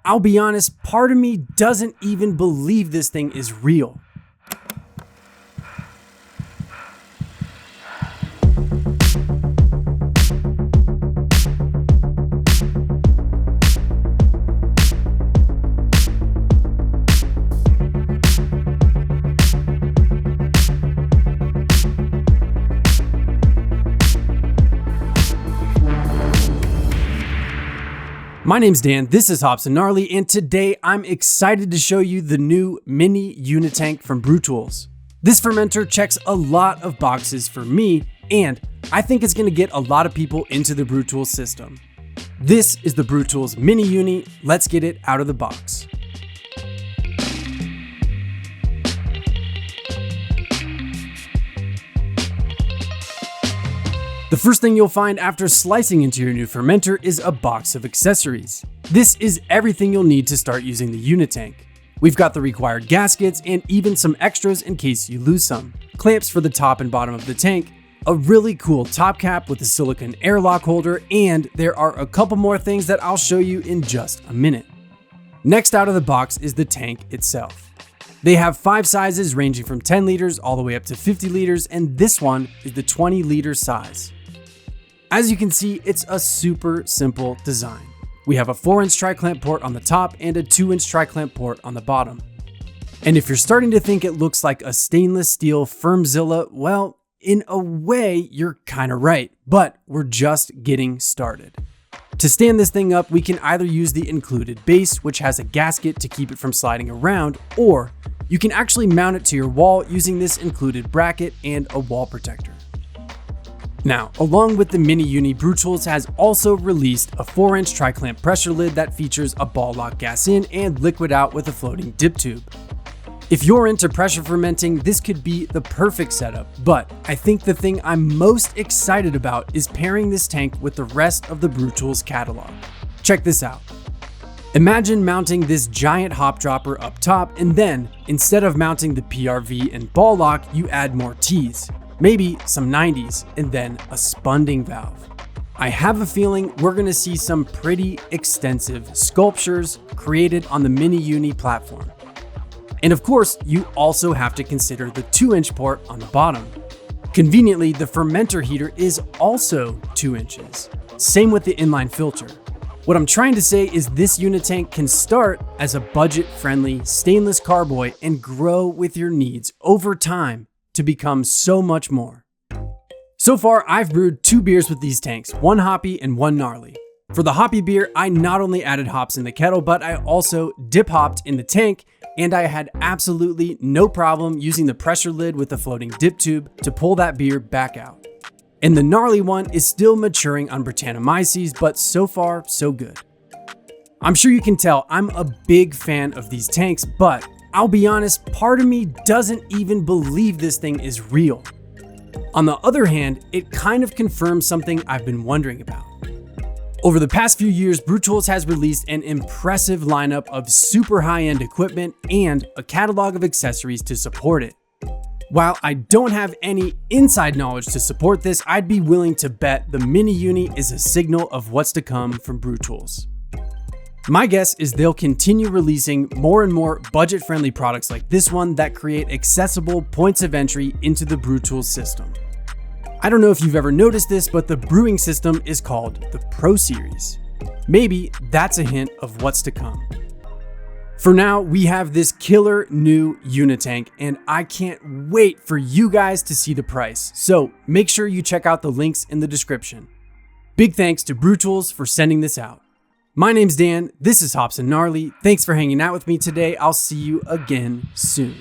I'll be honest, part of me doesn't even believe this thing is real. My name's Dan, this is Hops Gnarly, and today I'm excited to show you the new mini UNITANK from Brewtools. This fermenter checks a lot of boxes for me, and I think it's going to get a lot of people into the Brewtools system. This is the Brewtools MiniUni. Let's get it out of the box. The first thing you'll find after slicing into your new fermenter is a box of accessories. This is everything you'll need to start using the UNITANK. We've got the required gaskets and even some extras in case you lose some. Clamps for the top and bottom of the tank, a really cool top cap with a silicone airlock holder, and there are a couple more things that I'll show you in just a minute. Next out of the box is the tank itself. They have 5 sizes ranging from 10 liters all the way up to 50 liters, and this one is the 20 liter size. As you can see, it's a super simple design. We have a 4-inch tri-clamp port on the top and a 2-inch tri-clamp port on the bottom. And if you're starting to think it looks like a stainless steel Firmzilla, well, in a way, you're kinda right, but we're just getting started. To stand this thing up, we can either use the included base, which has a gasket to keep it from sliding around, or you can actually mount it to your wall using this included bracket and a wall protector. Now, along with the MiniUni, Brewtools has also released a 4-inch tri-clamp pressure lid that features a ball lock gas in and liquid out with a floating dip tube. If you're into pressure fermenting, this could be the perfect setup, but I think the thing I'm most excited about is pairing this tank with the rest of the Brewtools catalog. Check this out. Imagine mounting this giant hop dropper up top, and then, instead of mounting the PRV and ball lock, you add more T's. Maybe some 90s, and then a spunding valve. I have a feeling we're gonna see some pretty extensive sculptures created on the MiniUni platform. And of course, you also have to consider the 2-inch port on the bottom. Conveniently, the fermenter heater is also 2 inches. Same with the inline filter. What I'm trying to say is this UNITANK can start as a budget-friendly stainless carboy and grow with your needs over time to become so much more. So far, I've brewed 2 beers with these tanks, 1 hoppy and 1 gnarly. For the hoppy beer, I not only added hops in the kettle, but I also dip hopped in the tank, and I had absolutely no problem using the pressure lid with the floating dip tube to pull that beer back out. And the gnarly one is still maturing on Brettanomyces, but so far, so good. I'm sure you can tell I'm a big fan of these tanks, but I'll be honest, part of me doesn't even believe this thing is real. On the other hand, it kind of confirms something I've been wondering about. Over the past few years, Brewtools has released an impressive lineup of super high-end equipment and a catalog of accessories to support it. While I don't have any inside knowledge to support this, I'd be willing to bet the MiniUni is a signal of what's to come from Brewtools. My guess is they'll continue releasing more and more budget-friendly products like this one that create accessible points of entry into the Brewtools system. I don't know if you've ever noticed this, but the brewing system is called the Pro Series. Maybe that's a hint of what's to come. For now, we have this killer new UNITANK, and I can't wait for you guys to see the price. So make sure you check out the links in the description. Big thanks to Brewtools for sending this out. My name's Dan, this is Hops Gnarly. Thanks for hanging out with me today. I'll see you again soon.